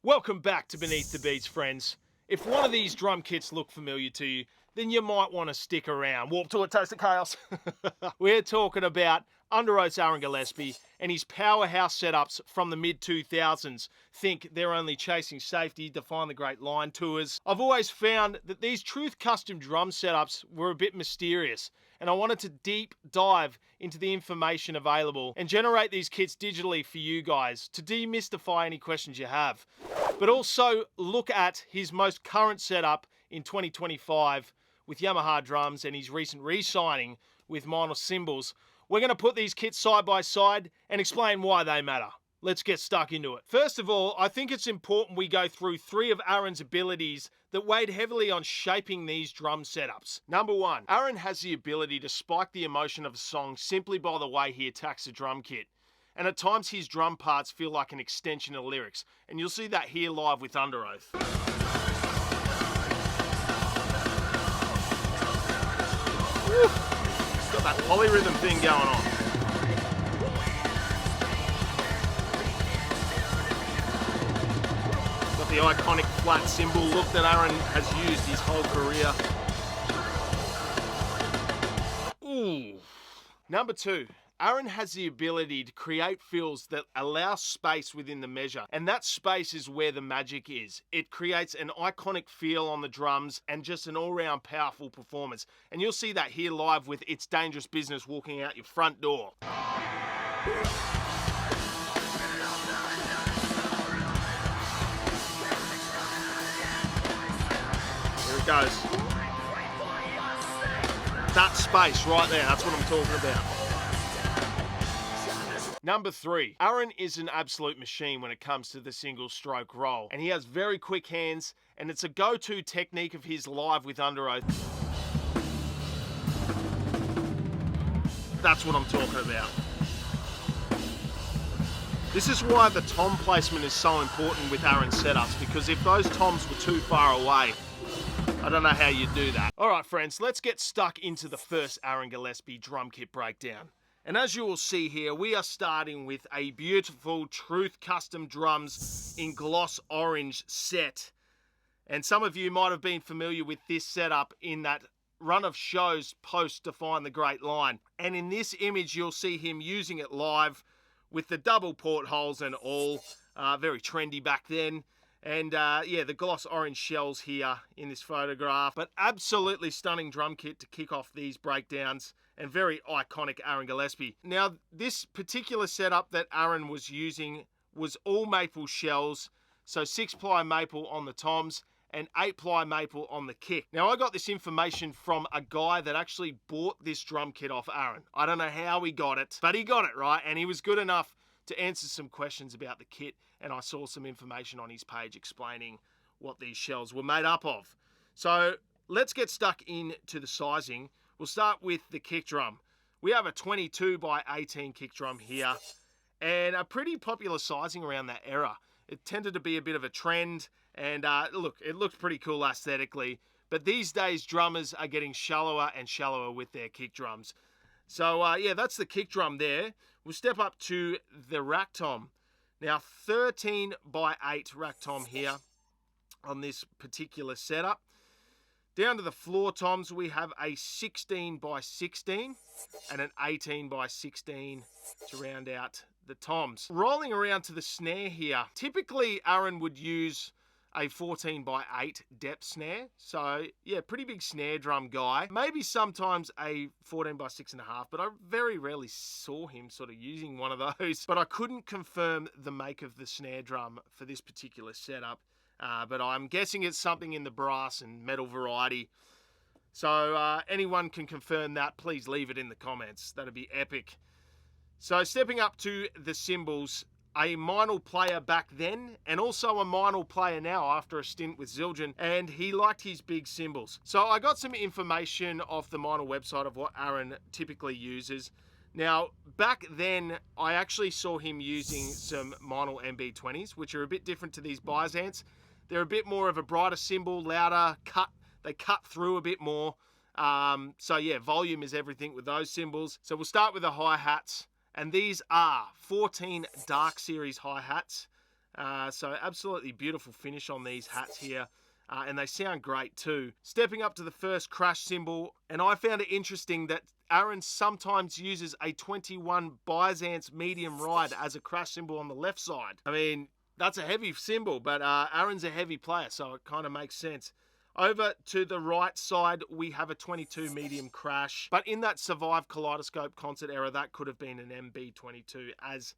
Welcome back to Beneath the Beats, friends. If one of these drum kits look familiar to you, then you might want to stick around. Warp to a taste of chaos. We're talking about Underoath's Aaron Gillespie and his powerhouse setups from the mid-2000s. Think They're Only Chasing Safety, Define the Great Line tours. I've always found that these Truth custom drum setups were a bit mysterious, and I wanted to deep dive into the information available and generate these kits digitally for you guys to demystify any questions you have. But also look at his most current setup in 2025 with Yamaha Drums and his recent re-signing with minor cymbals. We're going to put these kits side by side and explain why they matter. Let's get stuck into it. First of all, I think it's important we go through three of Aaron's abilities that weighed heavily on shaping these drum setups. Number one, Aaron has the ability to spike the emotion of a song simply by the way he attacks the drum kit. And at times his drum parts feel like an extension of lyrics. And you'll see that here live with Underoath. Woo! Got that polyrhythm thing going on. Got the iconic flat cymbal look that Aaron has used his whole career. Ooh. Number two, Aaron has the ability to create fills that allow space within the measure, and that space is where the magic is. It creates an iconic feel on the drums and just an all-round powerful performance. And you'll see that here live with It's Dangerous Business walking out your front door. Here it goes. That space right there, that's what I'm talking about. Number three, Aaron is an absolute machine when it comes to the single stroke roll, and he has very quick hands, and it's a go-to technique of his live with Underoath. That's what I'm talking about. This is why the tom placement is so important with Aaron's setups, because if those toms were too far away, I don't know how you'd do that. All right, friends, let's get stuck into the first Aaron Gillespie drum kit breakdown. And as you will see here, we are starting with a beautiful Truth Custom Drums in gloss orange set. And some of you might have been familiar with this setup in that run of shows post Define the Great Line. And in this image, you'll see him using it live with the double portholes and all. Very trendy back then. And yeah, the gloss orange shells here in this photograph. But absolutely stunning drum kit to kick off these breakdowns. And very iconic Aaron Gillespie. Now, this particular setup that Aaron was using was all maple shells. So 6-ply maple on the toms and 8-ply maple on the kick. Now, I got this information from a guy that actually bought this drum kit off Aaron. I don't know how he got it, but he got it, right? And he was good enough to answer some questions about the kit. And I saw some information on his page explaining what these shells were made up of. So let's get stuck into the sizing. We'll start with the kick drum. We have a 22 by 18 kick drum here, and a pretty popular sizing around that era. It tended to be a bit of a trend, and look, it looked pretty cool aesthetically, but these days drummers are getting shallower and shallower with their kick drums. So yeah, that's the kick drum there. We'll step up to the rack tom. Now 13 by 8 rack tom here on this particular setup. Down to the floor toms, we have a 16 by 16 and an 18 by 16 to round out the toms. Rolling around to the snare here, typically Aaron would use a 14 by 8 depth snare. So yeah, pretty big snare drum guy. Maybe sometimes a 14 by 6.5, but I very rarely saw him sort of using one of those. But I couldn't confirm the make of the snare drum for this particular setup. But I'm guessing it's something in the brass and metal variety. So anyone can confirm that, please leave it in the comments. That'd be epic. So stepping up to the cymbals, a Meinl player back then, and also a Meinl player now after a stint with Zildjian, and he liked his big cymbals. So I got some information off the Meinl website of what Aaron typically uses. Now, back then, I actually saw him using some Meinl MB20s, which are a bit different to these Byzants. They're a bit more of a brighter cymbal, louder, they cut through a bit more. So yeah, volume is everything with those cymbals. So we'll start with the hi-hats. And these are 14 Dark Series hi-hats. So absolutely beautiful finish on these hats here. And they sound great too. Stepping up to the first crash cymbal, and I found it interesting that Aaron sometimes uses a 21 Byzance medium ride as a crash cymbal on the left side. I mean, that's a heavy cymbal, but Aaron's a heavy player, so it kind of makes sense. Over to the right side, we have a 22 medium crash, but in that Survive Kaleidoscope concert era, that could have been an MB22 as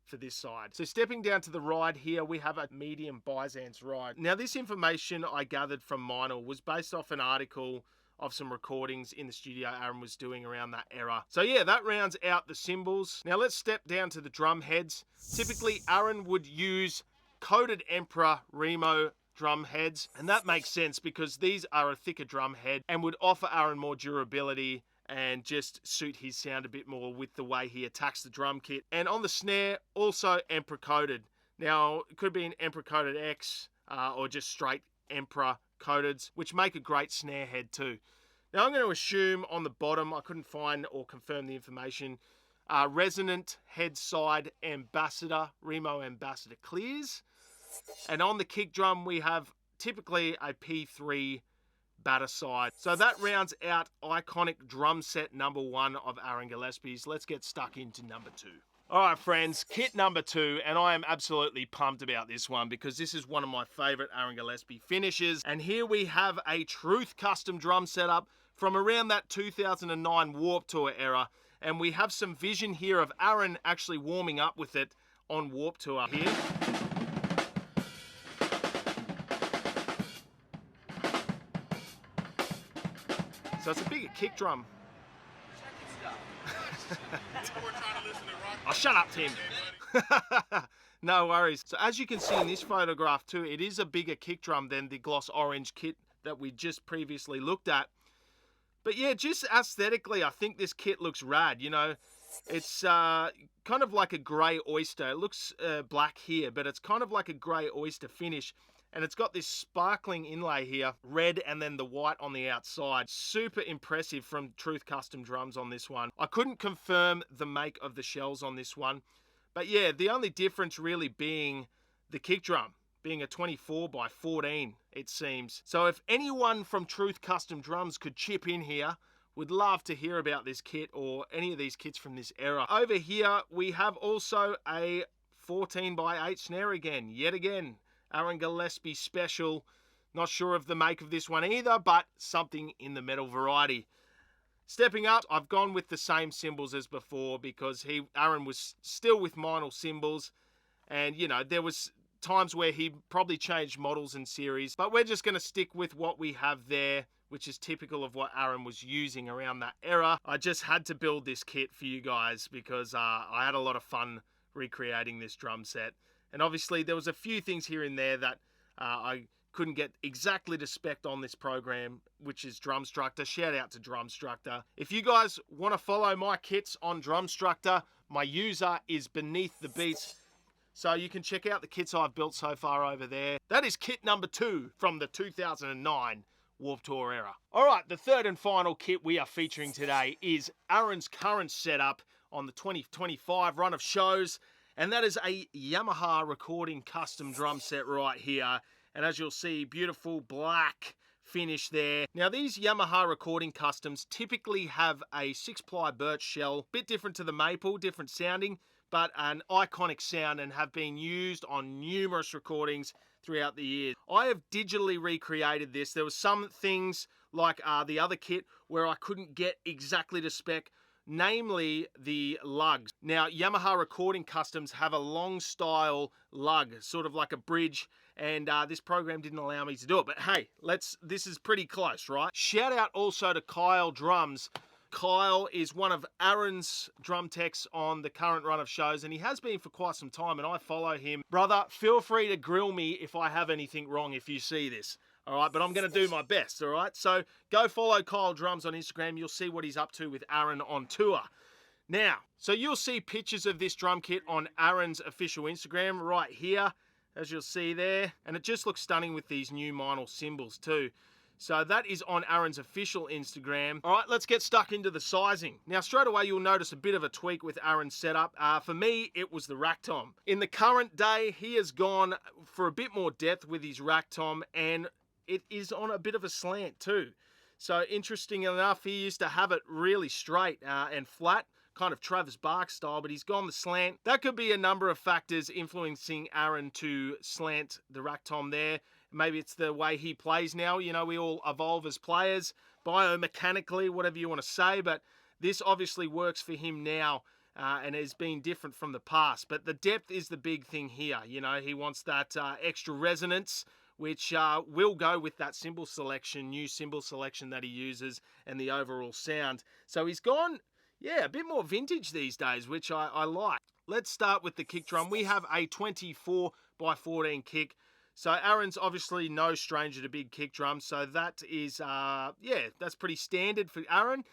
for this side. So stepping down to the ride here, we have a medium Byzance ride. Now this information I gathered from Meinl was based off an article of some recordings in the studio Aaron was doing around that era. So yeah, that rounds out the cymbals. Now let's step down to the drum heads. Typically Aaron would use coated Emperor Remo drum heads, and that makes sense because these are a thicker drum head and would offer Aaron more durability and just suit his sound a bit more with the way he attacks the drum kit. And on the snare, also Emperor coated. Now, it could be an Emperor coated X or just straight Emperor coateds, which make a great snare head too. Now, I'm going to assume on the bottom, I couldn't find or confirm the information, resonant head side Ambassador, Remo Ambassador clears. And on the kick drum, we have typically a P3 batter side. So that rounds out iconic drum set number 1 of Aaron Gillespie's. Let's get stuck into number 2. All right, friends, kit number 2, and I am absolutely pumped about this one because this is one of my favorite Aaron Gillespie finishes. And here we have a Truth custom drum setup from around that 2009 Warped Tour era. And we have some vision here of Aaron actually warming up with it on Warped Tour here. So it's a bigger kick drum. Oh, shut up, Tim. No worries. So as you can see in this photograph too, it is a bigger kick drum than the gloss orange kit that we just previously looked at. But yeah, just aesthetically, I think this kit looks rad. You know, it's kind of like a grey oyster. It looks black here, but it's kind of like a grey oyster finish. And it's got this sparkling inlay here, red and then the white on the outside. Super impressive from Truth Custom Drums on this one. I couldn't confirm the make of the shells on this one. But yeah, the only difference really being the kick drum, being a 24 by 14, it seems. So if anyone from Truth Custom Drums could chip in here, would love to hear about this kit or any of these kits from this era. Over here, we have also a 14 by 8 snare again, yet again. Aaron Gillespie special. Not sure of the make of this one either, but something in the metal variety. Stepping up, I've gone with the same cymbals as before because Aaron was still with Meinl cymbals. And, you know, there was times where he probably changed models and series. But we're just going to stick with what we have there, which is typical of what Aaron was using around that era. I just had to build this kit for you guys because I had a lot of fun recreating this drum set. And obviously there was a few things here and there that I couldn't get exactly to spec on this program, which is Drumstructor. Shout out to Drumstructor. If you guys want to follow my kits on Drumstructor, my user is Beneath the Beats. So you can check out the kits I've built so far over there. That is kit number 2 from the 2009 Warped Tour era. All right, the third and final kit we are featuring today is Aaron's current setup on the 2025 run of shows. And that is a Yamaha recording custom drum set right here. And as you'll see, beautiful black finish there. Now these Yamaha recording customs typically have a 6-ply birch shell, bit different to the maple, different sounding, but an iconic sound and have been used on numerous recordings throughout the years. I have digitally recreated this. There were some things like the other kit where I couldn't get exactly to spec, namely the lugs. Now, Yamaha recording customs have a long style lug, sort of like a bridge, and this program didn't allow me to do it. But hey, this is pretty close, right? Shout out also to Kyle Drums. Kyle is one of Aaron's drum techs on the current run of shows, and he has been for quite some time, and I follow him. Brother, feel free to grill me if I have anything wrong if you see this. All right, but I'm going to do my best, all right? So go follow Kyle Drums on Instagram. You'll see what he's up to with Aaron on tour. Now, so you'll see pictures of this drum kit on Aaron's official Instagram right here, as you'll see there. And it just looks stunning with these new Meinl cymbals too. So that is on Aaron's official Instagram. All right, let's get stuck into the sizing. Now, straight away, you'll notice a bit of a tweak with Aaron's setup. For me, it was the rack tom. In the current day, he has gone for a bit more depth with his rack tom, and it is on a bit of a slant too. So interesting enough, he used to have it really straight and flat, kind of Travis Bark style, but he's gone the slant. That could be a number of factors influencing Aaron to slant the rack tom there. Maybe it's the way he plays now. You know, we all evolve as players, biomechanically, whatever you want to say, but this obviously works for him now and has been different from the past. But the depth is the big thing here. You know, he wants that extra resonance, which will go with that cymbal selection, new cymbal selection that he uses, and the overall sound. So he's gone, yeah, a bit more vintage these days, which I like. Let's start with the kick drum. We have a 24x14 kick. So Aaron's obviously no stranger to big kick drums, so that is, yeah, that's pretty standard for Aaron.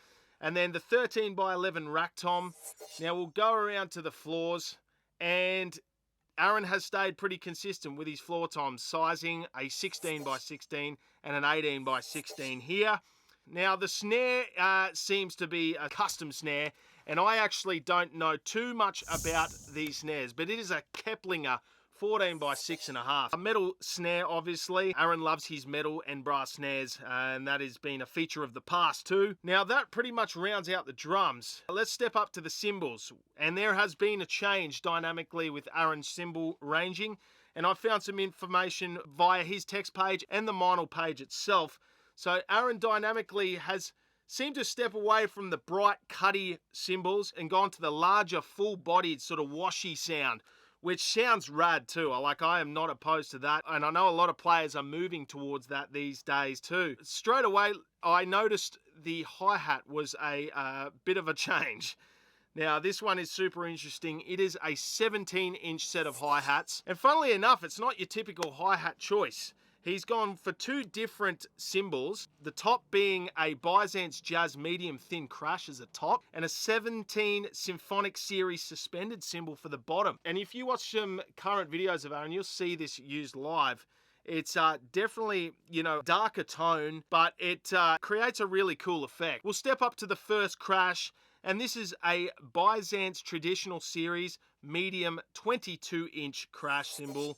And then the 13x11 rack tom. Now we'll go around to the floors, and Aaron has stayed pretty consistent with his floor toms, sizing a 16x16 and an 18x16 here. Now the snare seems to be a custom snare, and I actually don't know too much about these snares, but it is a Keplinger 14x6.5. A metal snare, obviously. Aaron loves his metal and brass snares, and that has been a feature of the past too. Now that pretty much rounds out the drums. Let's step up to the cymbals, and there has been a change dynamically with Aaron's cymbal ranging, and I found some information via his text page and the vinyl page itself. So Aaron dynamically has seemed to step away from the bright cutty cymbals and gone to the larger full-bodied sort of washy sound, which sounds rad too. I am not opposed to that, and I know a lot of players are moving towards that these days too. Straight away, I noticed the hi-hat was a bit of a change. Now, this one is super interesting. It is a 17-inch set of hi-hats, and funnily enough, it's not your typical hi-hat choice. He's gone for two different cymbals, the top being a Byzance Jazz medium thin crash as a top, and a 17 Symphonic Series suspended cymbal for the bottom. And if you watch some current videos of Aaron, you'll see this used live. It's definitely, you know, darker tone, but it creates a really cool effect. We'll step up to the first crash, and this is a Byzance Traditional Series medium 22-inch crash cymbal.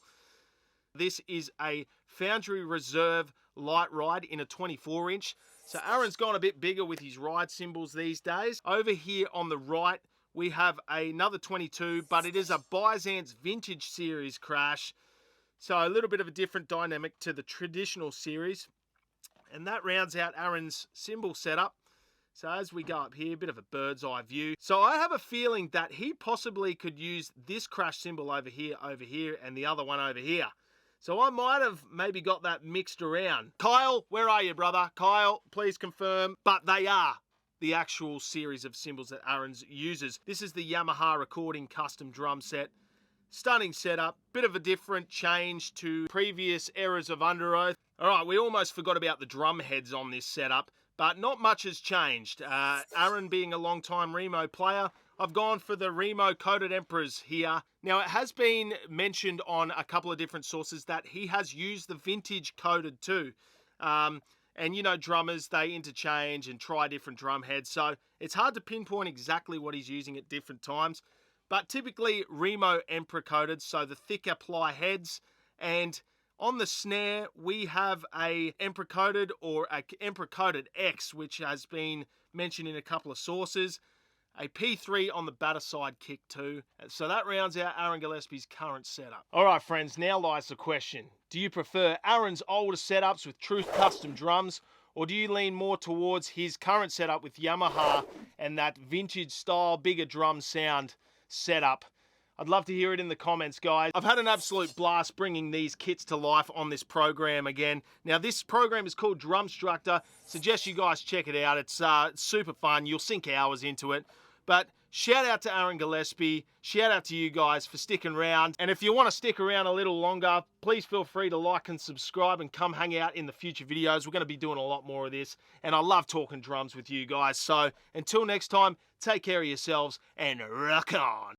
This is a Foundry Reserve light ride in a 24-inch. So Aaron's gone a bit bigger with his ride cymbals these days. Over here on the right, we have another 22, but it is a Byzance Vintage Series crash. So a little bit of a different dynamic to the traditional series. And that rounds out Aaron's cymbal setup. So as we go up here, a bit of a bird's eye view. So I have a feeling that he possibly could use this crash cymbal over here, and the other one over here. So I might have maybe got that mixed around. Kyle, where are you, brother? Kyle, please confirm. But they are the actual series of cymbals that Aaron's uses. This is the Yamaha Recording Custom Drum Set. Stunning setup. Bit of a different change to previous eras of Underoath. All right, we almost forgot about the drum heads on this setup, but not much has changed. Aaron being a long-time Remo player, I've gone for the Remo coated Emperors here. Now, it has been mentioned on a couple of different sources that he has used the vintage coated too. And, you know, drummers, they interchange and try different drum heads. So it's hard to pinpoint exactly what he's using at different times. But typically, Remo Emperor coated, so the thicker ply heads. And on the snare, we have a Emperor coated or a Emperor coated X, which has been mentioned in a couple of sources. A P3 on the batter side kick too. So that rounds out Aaron Gillespie's current setup. All right, friends, now lies the question. Do you prefer Aaron's older setups with Truth Custom drums, or do you lean more towards his current setup with Yamaha and that vintage style, bigger drum sound setup? I'd love to hear it in the comments, guys. I've had an absolute blast bringing these kits to life on this program again. Now, this program is called Drumstructor. Suggest you guys check it out. It's super fun. You'll sink hours into it. But shout out to Aaron Gillespie. Shout out to you guys for sticking around. And if you want to stick around a little longer, please feel free to like and subscribe and come hang out in the future videos. We're going to be doing a lot more of this. And I love talking drums with you guys. So until next time, take care of yourselves and rock on.